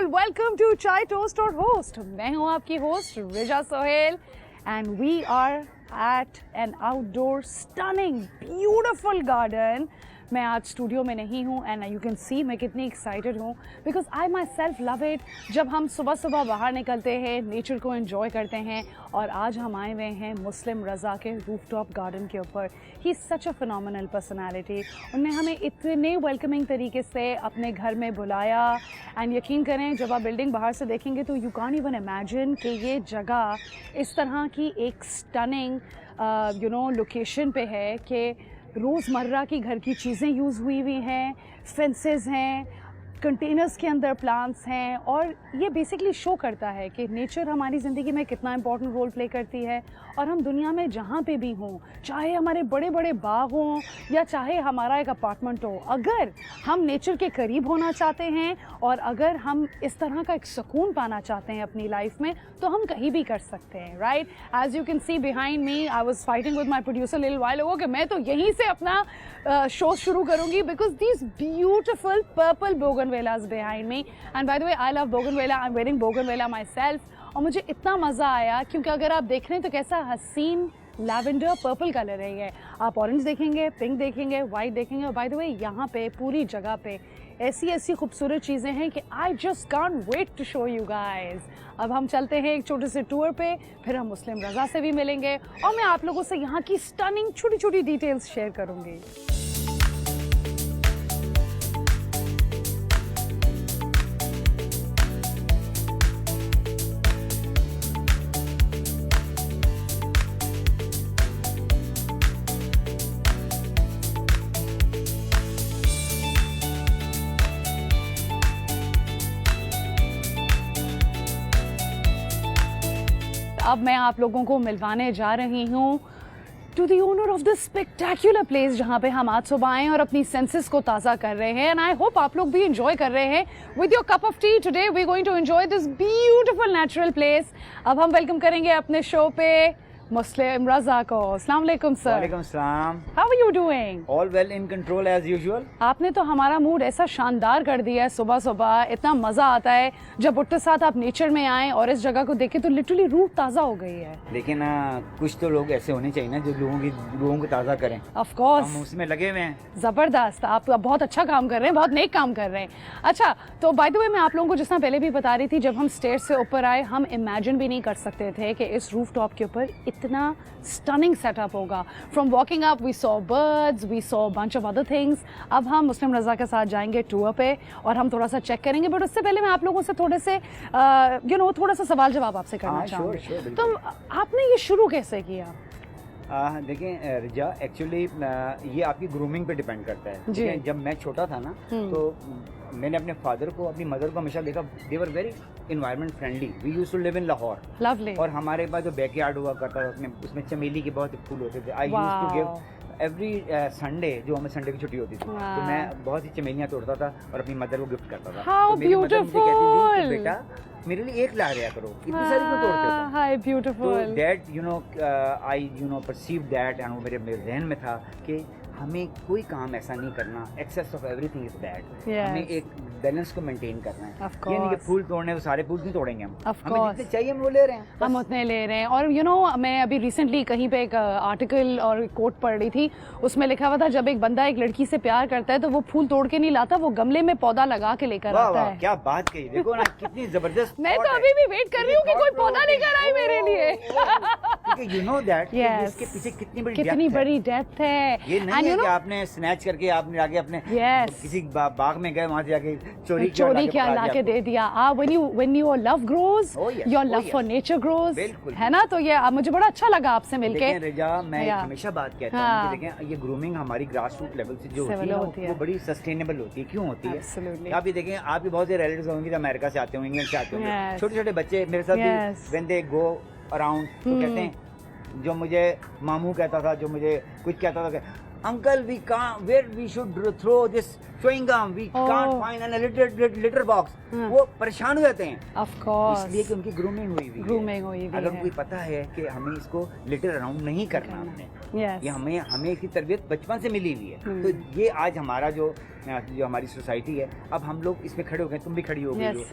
And welcome to chai toast और host. मैं हूं आपकी host Riza Sohail and we are at an outdoor stunning beautiful garden. मैं आज स्टूडियो में नहीं हूँ एंड यू कैन सी मैं कितनी एक्साइटेड हूँ because I my self love it. जब हम सुबह सुबह बाहर निकलते हैं, नेचर को एंजॉय करते हैं, और आज हम आए हुए हैं मुस्लिम रज़ा के रूफटॉप गार्डन के ऊपर। He is such a phenomenal personality. उन्होंने हमें इतने वेलकमिंग तरीके से अपने घर में बुलाया एंड यकीन करें जब आप बिल्डिंग बाहर से देखेंगे तो यू कांट इवन इमेजिन कि ये जगह इस तरह की एक स्टनिंग लोकेशन पे है कि रोज़मर्रा की घर की चीज़ें यूज़ हुई हैं, फेंसेस हैं, कंटेनर्स के अंदर प्लांट्स हैं, और ये बेसिकली शो करता है कि नेचर हमारी ज़िंदगी में कितना इंपॉर्टेंट रोल प्ले करती है। और हम दुनिया में जहाँ पे भी हों, चाहे हमारे बड़े बड़े बाग हों या चाहे हमारा एक अपार्टमेंट हो, अगर हम नेचर के करीब होना चाहते हैं और अगर हम इस तरह का एक सुकून पाना चाहते हैं अपनी लाइफ में, तो हम कहीं भी कर सकते हैं, right. As you can see behind me, I was fighting with my producer little while ago कि मैं तो यहीं से अपना शो शुरू करूँगी because these beautiful purple bougainvilleas behind me. And by the way I love bougainvillea, I am wearing bougainvillea myself. और मुझे इतना मज़ा आया क्योंकि अगर आप देख रहे हैं तो कैसा हसीन लैवेंडर पर्पल कलर है ये। आप ऑरेंज देखेंगे, पिंक देखेंगे, वाइट देखेंगे, और बाय द वे यहाँ पे पूरी जगह पे ऐसी ऐसी खूबसूरत चीज़ें हैं कि I just can't wait to show you guys. अब हम चलते हैं एक छोटे से टूर पे, फिर हम मुस्लिम रज़ा से भी मिलेंगे और मैं आप लोगों से यहाँ की स्टनिंग छोटी छोटी डिटेल्स शेयर करूँगी। अब मैं आप लोगों को मिलवाने जा रही हूँ to the owner of this spectacular place जहाँ पे हम आज सुबह आए और अपनी सेंसेस को ताज़ा कर रहे हैं। एंड आई होप आप लोग भी एंजॉय कर रहे हैं with your cup of tea. Today we going to enjoy this beautiful natural place. अब हम वेलकम करेंगे अपने शो पे मुस्लिम रज़ा को। अस्सलाम वालेकुम सर। वालेकुम सलाम। How are you doing? All well in control as usual. आपने तो हमारा मूड ऐसा शानदार कर दिया है सुबह सुबह। इतना मज़ा आता है जब उठते साथ आप नेचर में आएँ और इस जगह को देखें तो लिटरली रूह ताज़ा हो गई है। लेकिन कुछ तो लोग ऐसे होने चाहिए ना जो लोगों को ताज़ा करें। ऑफ कोर्स हम उसमें लगे हुए हैं। ज़बरदस्त, आप बहुत अच्छा काम कर रहे हैं, बहुत नेक काम कर रहे हैं। अच्छा, तो बाय द वे मैं आप लोगों को जिस तरह पहले भी बता रही थी, जब हम स्टेज से ऊपर आए हम इमेजिन भी नहीं कर सकते थे कि इस रूफ टॉप के ऊपर इतना स्टनिंग सेटअप होगा। From walking up we saw birds, we saw bunch of other things. अब हम मुस्लिम रज़ा के साथ जाएंगे टूर पे और हम थोड़ा सा चेक करेंगे, बट उससे पहले मैं आप लोगों से थोड़े से थोड़ा सा सवाल जवाब आपसे करना चाहूँगी। तो आपने ये शुरू कैसे किया? देखें रिजा, एक्चुअली ये आपकी ग्रूमिंग पे डिपेंड करता है। जी। जब मैं छोटा था ना तो मैंने अपने फादर को, अपनी मदर को हमेशा देखा, they were very environment friendly. We used to live in Lahore. Lovely. और हमारे पास जो बैकयार्ड हुआ करता था उसमें चमेली के बहुत फूल होते थे। I used to give every Sunday, जो हमें संडे की छुट्टी होती थी, तो मैं बहुत सी चमेलियाँ तोड़ता था और अपनी मदर को गिफ्ट करता था। How तो मेरी मदर मुझे कहती थी कि बेटा मेरे लिए एक ला दिया करो, इतनी सारी क्यों तोड़ते हो? Hi beautiful. तो that I perceive that, and वो मेरे जहन में था कि हमें कोई काम ऐसा नहीं करना, excess of everything is bad. हमें एक बैलेंस को मेंटेन करना है। ये नहीं कि फूल तोड़ने, वो सारे फूल नहीं तोड़ेंगे हम। हमें जितने चाहिए हम वो ले रहे हैं, हम उतने ले रहे हैं। और मैं अभी रिसेंटली कहीं पे एक आर्टिकल और कोट पढ़ रही थी, उसमें लिखा हुआ था जब एक बंदा एक लड़की से प्यार करता है तो वो फूल तोड़ के नहीं लाता, वो गमले में पौधा लगा के लेकर आता है। क्या बात कही, देखो ना कितनी जबरदस्त। मैं तो अभी भी वेट कर रही हूँ कि कोई पौधा लेकर आए मेरे लिए। यू नो दैट इसके पीछे कितनी बड़ी डेप्थ है। ये नहीं है कि आपने स्नैच करके आपने आगे अपने किसी बाग में गए, वहां से जाके चोरी क्या लाके दे दिया। when your love grows, your love for nature grows, है ना। तो ये मुझे बड़ा अच्छा लगा आपसे मिलके। रिजा, मैं हमेशा बात कहता हूँ कि देखें, ये ग्रूमिंग हमारी ग्रास रूट लेवल से जो होती है वो बड़ी सस्टेनेबल होती है। क्यों होती है? आप ये देखें, आपके बहुत से रिलेटिव्स होंगे जो अमेरिका से आते होंगे, इंग्लैंड से आते होंगे, छोटे छोटे बच्चे मेरे साथ भी when they go around तो कहते हैं, जो मुझे मामू कहता था, जो मुझे कुछ कहता था, uncle we can't, where we should throw this chewing gum, we can't find an litter box. वो परेशान हो जाते हैं, ऑफ कोर्स, इसलिए कि उनकी ग्रूमिंग हुई है। अगर उनको पता है कि हमें इसको लिटर अराउंड नहीं करना, हमने ये हमें इसकी तरबियत बचपन से मिली हुई है। तो ये आज हमारा जो हमारी सोसाइटी है, अब हम लोग इसमें खड़े हो गए, तुम भी खड़ी हो गई हो।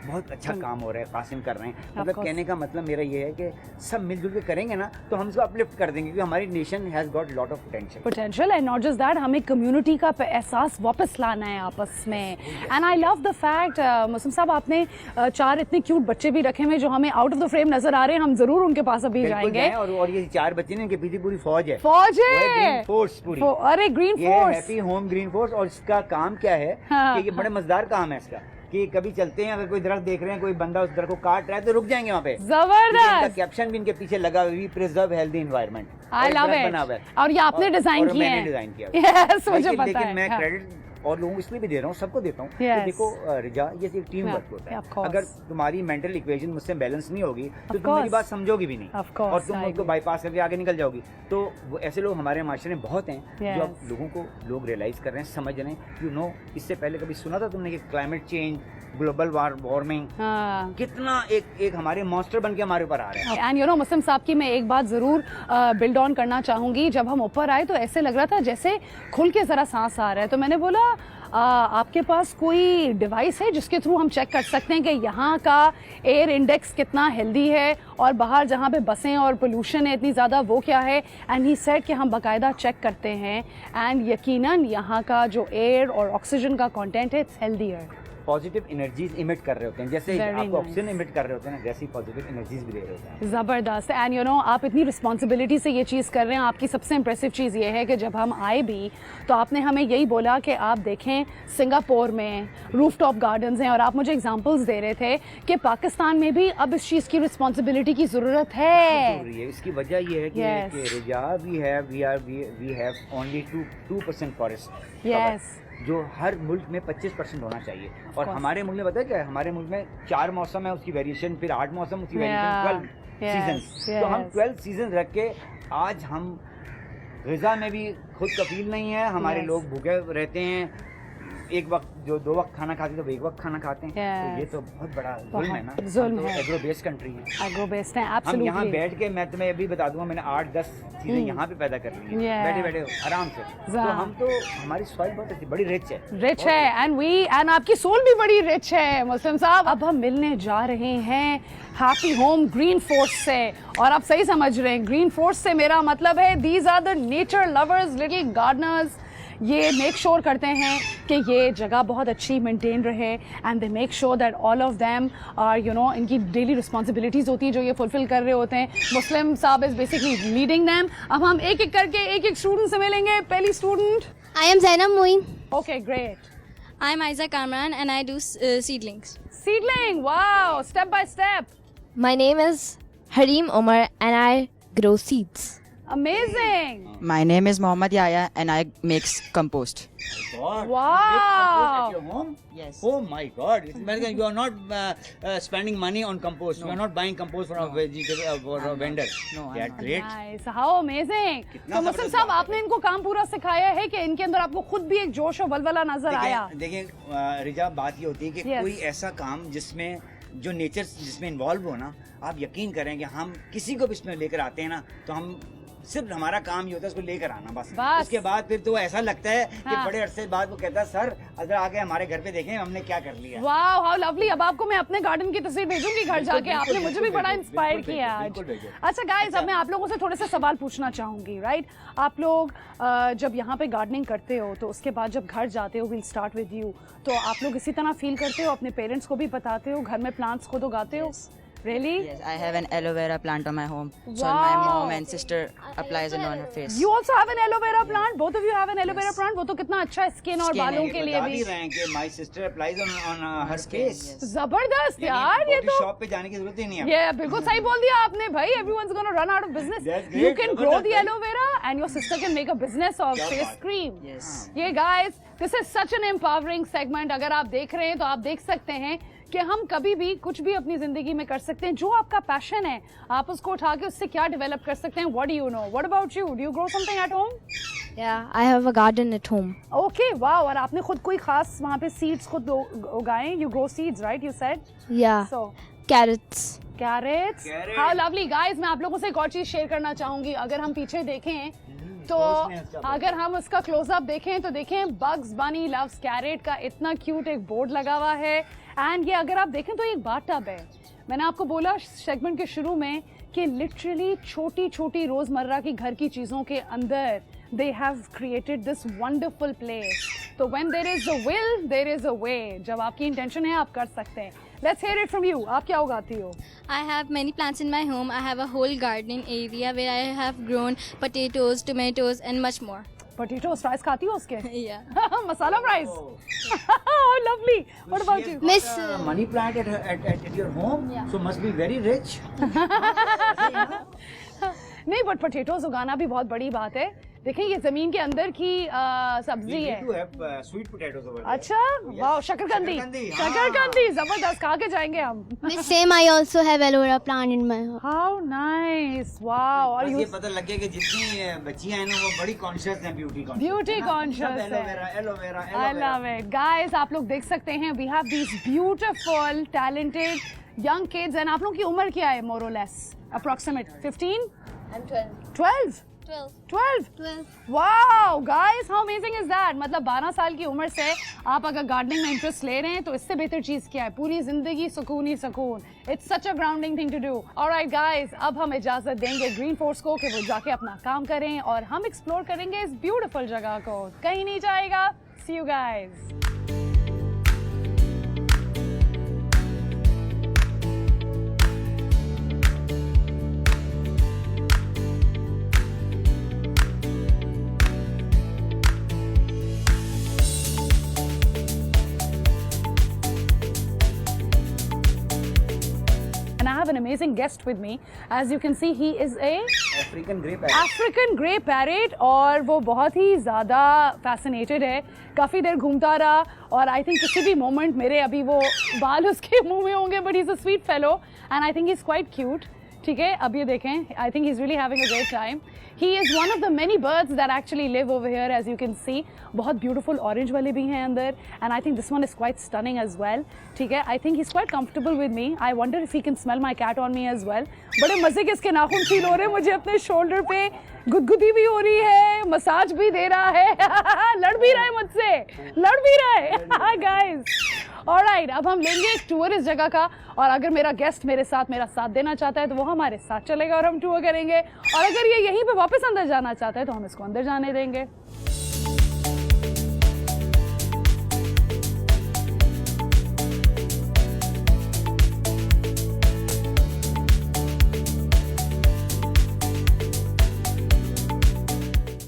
बहुत अच्छा काम हो रहा है, कासिम कर रहे हैं। मतलब कहने का मतलब मेरा ये है कि सब मिलजुल के करेंगे ना तो हम इसको अपलिफ्ट कर देंगे, क्योंकि हमारी nation has got lot of potential and not just that, हमें कम्युनिटी का एहसास वापस लाना है आपस में। And I love the fact Muslim sahab, आपने 4 इतने क्यूट बच्चे भी रखे हुए जो हमें आउट ऑफ द फ्रेम नजर आ रहे हैं, हम जरूर उनके पास अभी जाएंगे। और ये 4 बच्चे ने, इनके पीछे पूरी फौज है, ग्रीन फोर्स पूरी। अरे green force, happy home green force. और इसका काम क्या है कि ये बड़े मजेदार काम है इसका, कि कभी चलते हैं, अगर कोई दरख्त देख रहे हैं, कोई बंदा उस दरख्त को काट रहा है तो रुक जाएंगे वहाँ पे। जबरदस्त कैप्शन भी इनके पीछे लगा हुआ, we preserve healthy environment. I love it. और ये आपने डिजाइन किया है? मैंने डिजाइन किया। यस, मुझे पता है। लेकिन मैं क्रेडिट और लोगों को इसलिए भी दे रहा हूँ, सबको देता हूँ। तो देखो रिजा, ये एक टीम वर्क होता है। अगर तुम्हारी मेंटल इक्वेशन मुझसे बैलेंस नहीं होगी तो तुम मेरी बात समझोगी भी नहीं, और तुम उनको बाईपास करके आगे निकल जाओगी। तो वो ऐसे लोग हमारे माशरे में बहुत हैं जो अब लोगों को लोग रियलाइज कर रहे हैं, समझ रहे हैं। यू नो, इससे पहले कभी सुना था तुमने कि क्लाइमेट चेंज, ग्लोबल वार्मिंग कितना एक हमारे मॉन्स्टर बन के हमारे ऊपर आ रहा है। एंड यू नो मुस्लिम साहब की मैं एक बात जरूर बिल्ड ऑन करना चाहूंगी। जब हम ऊपर आए तो ऐसे लग रहा था जैसे खुल के जरा सांस आ रहा है, तो मैंने बोला आपके पास कोई डिवाइस है जिसके थ्रू हम चेक कर सकते हैं कि यहाँ का एयर इंडेक्स कितना हेल्दी है और बाहर जहाँ पे बसें और पोल्यूशन है इतनी ज़्यादा वो क्या है? एंड ही सेड कि हम बाकायदा चेक करते हैं एंड यकीनन यहाँ का जो एयर और ऑक्सीजन का कंटेंट है it's healthier. Positive energies emit कर रहे होते हैं, जैसे आप ऑक्सीजन इमिट कर रहे होते हैं ना, वैसी पॉजिटिव एनर्जीज भी दे रहे होते हैं। ज़बरदस्त। एंड यू नो आप इतनी रिस्पॉन्सिबिलिटी से ये चीज़ कर रहे हैं। आपकी सबसे इंप्रेसिव चीज़ ये है कि जब हम आए भी तो आपने हमें यही बोला कि आप देखें सिंगापुर में रूफटॉप गार्डन्स हैं, और आप मुझे एग्जांपल्स दे रहे थे कि पाकिस्तान में भी अब इस चीज़ की रिस्पॉन्सिबिलिटी की ज़रूरत है। इसकी वजह ये है कि Riza, we have only 2% forest. Yes, जो हर मुल्क में 25% होना चाहिए। और हमारे मुल्क में पता है क्या है, हमारे मुल्क में 4 मौसम है, उसकी वेरिएशन, फिर 8 मौसम, उसकी वेरिएशन 12 सीजन। तो हम 12 सीजन रख के आज हम ग़िज़ा में भी खुद कफील नहीं है। हमारे लोग भूखे रहते हैं, एक वक्त जो 2 वक्त खाना खाते तो 1 वक्त खाना खाते हैं। तो ये तो बहुत बड़ा जुल्म है ना। जुल्म है। एग्रो बेस्ड कंट्री है, एग्रो बेस्ड है। हम यहाँ बैठ के, मैं तुम्हें अभी बता दूंगा, मैंने 8-10 चीजें यहाँ पे पैदा कर ली है बैठे बैठे आराम से। तो हम तो, हमारी सॉइल बहुत अच्छी, बड़ी रिच है एंड आपकी सोल भी बड़ी रिच है मुस्लिम साहब। अब हम मिलने जा रहे हैं हैप्पी होम ग्रीन फोर्स से, और आप सही समझ रहे हैं, ग्रीन फोर्स से मेरा मतलब है these are the nature lovers, little gardeners. ये मेक श्योर करते हैं कि ये जगह बहुत अच्छी मेंटेन रहे, and they make sure that all of them are you know, इनकी डेली रिस्पॉन्सिबिलिटीज़ होती हैं जो ये फुलफिल कर रहे होते हैं। मुस्लिम साहब इज़ बेसिकली लीडिंग देम। अब हम एक एक करके एक स्टूडेंट से मिलेंगे। पहली student, I am Zainab Moin. Okay great. I am Isaac Kamran and I do seedlings. Seedling, wow, step by step. My name is Harim Omar and I grow seeds. Amazing. My name is Mohammad Yahya and I make compost. Wow. At your home? Yes. Oh my God! You are not spending money on compost. No. You are not buying compost from a vegetable for a vendor. No, That's great. Nice. How amazing. तो मुस्लिम साहब आपने इनको काम पूरा सिखाया है कि इनके अंदर आपको खुद भी एक जोश और वलवला नजर आया? देखिए रिजा, बात ये होती है कि कोई ऐसा काम जिसमें जो नेचर जिसमें इन्वॉल्व हो ना, आप यकीन करें कि हम किसी को भी इसमें लेकर आते हैं ना, तो हम सिर्फ हमारा काम ये होता है उसको लेकर आना बस। उसके बाद फिर तो ऐसा लगता है कि बड़े अरसे बाद वो कहता है सर अगर आके हमारे घर पे देखें हमने क्या कर लिया। वाह, हाउ लवली। अब आपको मैं अपने गार्डन की तस्वीर भेजूंगी घर जाके। आपने मुझे भी बड़ा इंस्पायर किया आज। अच्छा गाइस, अब मैं आप लोगों से थोड़े से सवाल पूछना चाहूंगी। राइट, आप लोग जब यहाँ पे गार्डनिंग करते हो तो उसके बाद जब घर जाते हो, विल स्टार्ट विद यू, तो आप लोग इसी तरह फील करते हो, अपने पेरेंट्स को भी बताते हो, घर में प्लांट्स खुद उगाते हो? Really? Yes, I have an aloe vera plant on my home. Wow. So my mom and sister applies it on her face. You also have an aloe vera plant? Both of you have an aloe vera plant? वो तो कितना अच्छा है skin और बालों के लिए भी। रहे हैं कि my sister applies on her face. जबरदस्त यार, ये तो शॉप पे जाने की जरूरत ही नहीं है। ये बिल्कुल सही बोल दिया आपने भाई। Everyone's gonna run out of business. You can grow the aloe vera and your sister can make a business of face cream. Yes. ये guys, this is such an empowering segment. अगर आप देख रहे हैं तो आप देख सकते हैं कि हम कभी भी कुछ भी अपनी जिंदगी में कर सकते हैं। जो आपका पैशन है आप उसको उठा के उससे क्या डेवलप कर सकते हैं। What do you know? What about you? Do you grow something at home? Yeah, I have a garden at home. Okay, wow. और आपने खुद कोई खास वहाँ पे सीड्स खुद उगाए? You grow seeds, right? You said Yeah. So Carrots. Carrots, how lovely. Guys, मैं आप लोगों से एक और चीज शेयर करना चाहूंगी। अगर हम पीछे देखें तो अगर हम उसका क्लोजअप देखें तो देखें बग्स बनी लव्स कैरेट का इतना क्यूट एक बोर्ड लगा हुआ है। एंड ये अगर आप देखें तो एक बाथ टब है। मैंने आपको बोला सेगमेंट के शुरू में कि लिटरली छोटी छोटी रोजमर्रा की घर की चीजों के अंदर they have created this wonderful place. तो when there is a will, there is a way. जब आपकी इंटेंशन है आप कर सकते हैं। Let's hear it from you. आप क्या उगाती हो? I have many plants in my home. I have a whole gardening area where I have grown potatoes, tomatoes, and much more. Potatoes, fries खाती हो उसके? Yeah. Masala fries. Oh, lovely. What about you? Miss money plant at your home, Yeah. so must be very rich. नहीं, but potatoes उगाना भी बहुत बड़ी बात है। देखिए ये जमीन के अंदर की सब्जी We है। need to have sweet potatoes over there. अच्छा, वाह, शकरकंदी, हाँ। शकरकंदी, जबरदस्त, खा के जाएंगे हम। Miss same, I also have aloe vera plant in my home. How nice, wow. और बस ये पता लग गया कि जितनी बच्चियां हैं ना वो बड़ी कॉन्शियस हैं ब्यूटी कॉन्शियस। Beauty conscious है। Aloe vera aloe vera I love it. Guys, आप लोग देख सकते हैं we have these beautiful, talented young kids and आप लोग की उम्र क्या है more or less? Approximate 15? I'm 12. 12? 12. 12? 12. Wow, guys, how amazing is that? मतलब 12 साल की उम्र से आप अगर गार्डनिंग में इंटरेस्ट ले रहे हैं तो इससे बेहतर चीज क्या है? पूरी जिंदगी सुकून ही सुकून। It's such a grounding thing to do. Alright guys, अब हम इजाजत देंगे ग्रीन फोर्स को कि वो जाके अपना काम करें और हम एक्सप्लोर करेंगे इस ब्यूटीफुल जगह को। कहीं नहीं जाएगा। See you guys. And I have an amazing guest with me. As you can see, he is a African grey parrot. African grey parrot और वो बहुत ही ज़्यादा fascinated है। काफ़ी देर घूमता रहा और I think किसी भी moment मेरे अभी वो बाल उसके मुंह में होंगे, but he's a sweet fellow and I think he's quite cute. ठीक है, अब ये देखें, I think he's really having a great time. He is one of the many birds that actually live over here, as you can see. बहुत beautiful orange वाले भी हैं अंदर, and I think this one is quite stunning as well. ठीक है, I think he's quite comfortable with me. I wonder if he can smell my cat on me as well. बड़े मजे के इसके नाखून फील हो रहे हैं मुझे अपने शोल्डर पे, गुदगुदी भी हो रही है, मसाज भी दे रहा है, लड़ भी रहा है मुझसे, लड़ भी रहा है, हाय गाइस। ऑलराइट, अब हम लेंगे एक टूर इस जगह का और अगर मेरा गेस्ट मेरे साथ देना चाहता है तो वो हमारे साथ चलेगा और हम टूर करेंगे और अगर ये यहीं पे वापस अंदर जाना चाहता है तो हम इसको अंदर जाने देंगे।